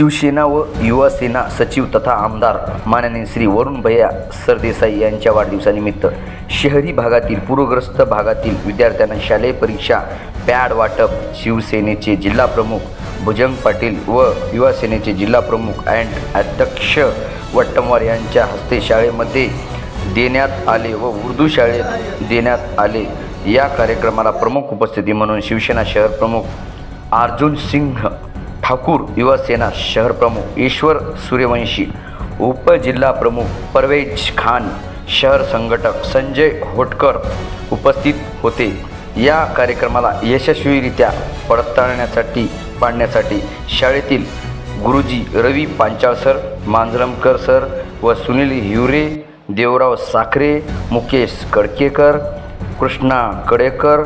शिवसेना व युवा सेना सचिव तथा आमदार माननीय श्री वरुण भैया सरदेसाई यांच्या वाढदिवसानिमित्त शहरी भागातील पूरग्रस्त भागातील विद्यार्थ्यांना शालेय परीक्षा पॅड वाटप शिवसेनेचे जिल्हा प्रमुख भुजंग पाटील व युवा सेनेचे जिल्हा प्रमुख अँड अध्यक्ष वट्टमवार यांच्या हस्ते शाळेमध्ये देण्यात आले व उर्दू शाळेत देण्यात आले। या कार्यक्रमाला प्रमुख उपस्थिती म्हणून शिवसेना शहर प्रमुख अर्जुन सिंह ठाकूर, युवा सेना शहर प्रमुख ईश्वर सूर्यवंशी, उपजिल्हा प्रमुख परवेज खान, शहर संघटक संजय होटकर उपस्थित होते। या कार्यक्रमाला यशस्वीरित्या पाडण्यासाठी शाळेतील गुरुजी रवी पांचाळ सर, मांजरमकर सर व सुनील हिवरे, देवराव साखरे, मुकेश कडकेकर, कृष्णा कडेकर,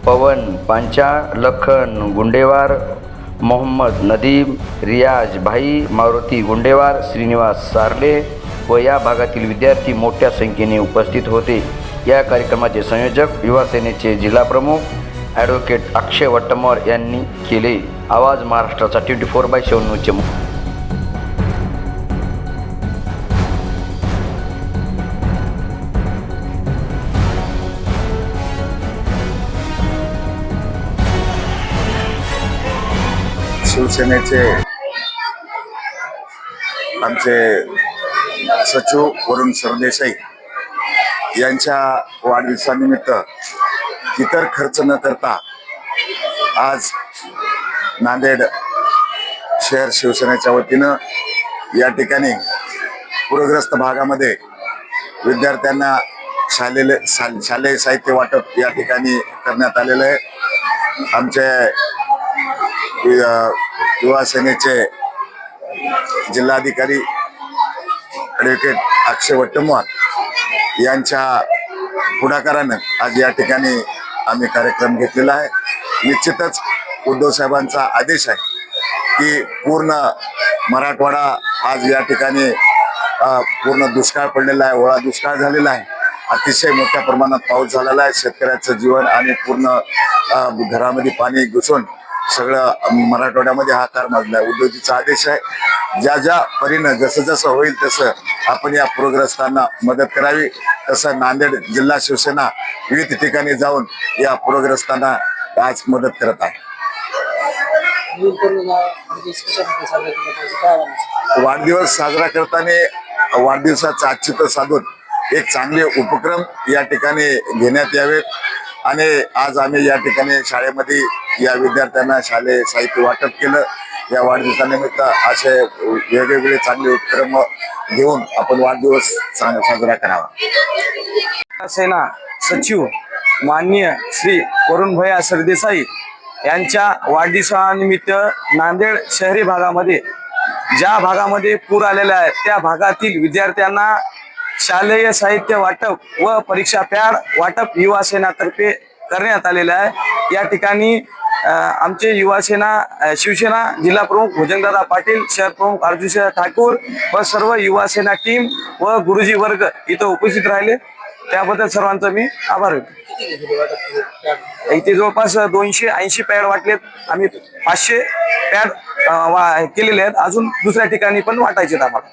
पवन पांचाळ, लखन गुंडेवार, मोहम्मद नदीम, रियाज भाई, मारुती गुंडेवार, श्रीनिवास सार्ले व या भागातील विद्यार्थी मोठ्या संख्येने उपस्थित होते। या कार्यक्रमाचे संयोजक युवा सेनेचे जिल्हा प्रमुख ॲडव्होकेट अक्षय वट्टमवार यांनी केले। आवाज महाराष्ट्राचा 24/7 न्यूजचे शिवसेनेचे आमचे सचिव वरुण सरदेसाई यांच्या वाढदिवसानिमित्त इतर खर्च न करता आज नांदेड शहर शिवसेनेच्या वतीनं या ठिकाणी पूरग्रस्त भागामध्ये विद्यार्थ्यांना शालेय साहित्य वाटप या ठिकाणी करण्यात आलेलं आहे। आमचे युवा सेनेचे जिल्हाधिकारी ॲडव्होकेट अक्षय वट्टमवार यांच्या पुढाकारानं आज या ठिकाणी आम्ही कार्यक्रम घेतलेला आहे। निश्चितच उद्धव साहेबांचा आदेश आहे की पूर्ण मराठवाडा आज या ठिकाणी पूर्ण दुष्काळ पडलेला आहे, ओळा दुष्काळ झालेला आहे, अतिशय मोठ्या प्रमाणात पाऊस झालेला आहे। शेतकऱ्याचं जीवन आणि पूर्ण घरामध्ये पाणी घुसून सगळं मराठवाड्यामध्ये हाकार माजला आहे। उद्धवजीचा आदेश आहे ज्या ज्या परीनं जसं होईल तसं आपण या पूरग्रस्तांना मदत करावी। तसं नांदेड जिल्हा शिवसेना विविध ठिकाणी जाऊन या पूरग्रस्तांना आज मदत करत आहे। वाढदिवस साजरा करताना वाढदिवसाचं औचित्य साधून एक चांगले उपक्रम या ठिकाणी घेण्यात यावेत आणि आज आम्ही या ठिकाणी शाळेमध्ये या विद्यार्थ्यांना शालेय साहित्य वाटप केलं। या वाढदिवसानिमित्त असे वेगवेगळे चांगले उपक्रम घेऊन आपण वाढदिवस साजरा करावा। सेना सचिव माननीय श्री वरुण भैया सरदेसाई यांच्या वाढदिवसानिमित्त नांदेड शहरी भागामध्ये ज्या भागामध्ये पूर आलेला आहे त्या भागातील विद्यार्थ्यांना शालेय साहित्य वाटप व परीक्षा पॅड वाटप युवा सेनातर्फे करण्यात आलेलं आहे। या ठिकाणी आमचे युवा सेना शिवसेना जिल्हा प्रमुख भुजंगदादा पाटील, शहर प्रमुख अर्जुन ठाकूर व सर्व युवा सेना टीम व गुरुजी वर्ग इथं उपस्थित राहिले, त्याबद्दल सर्वांचा मी आभार व्यक्त। इथे जवळपास 280 पॅड वाटलेत, आम्ही 500 पॅड केलेले आहेत, अजून दुसऱ्या ठिकाणी पण वाटायचे आम्हाला।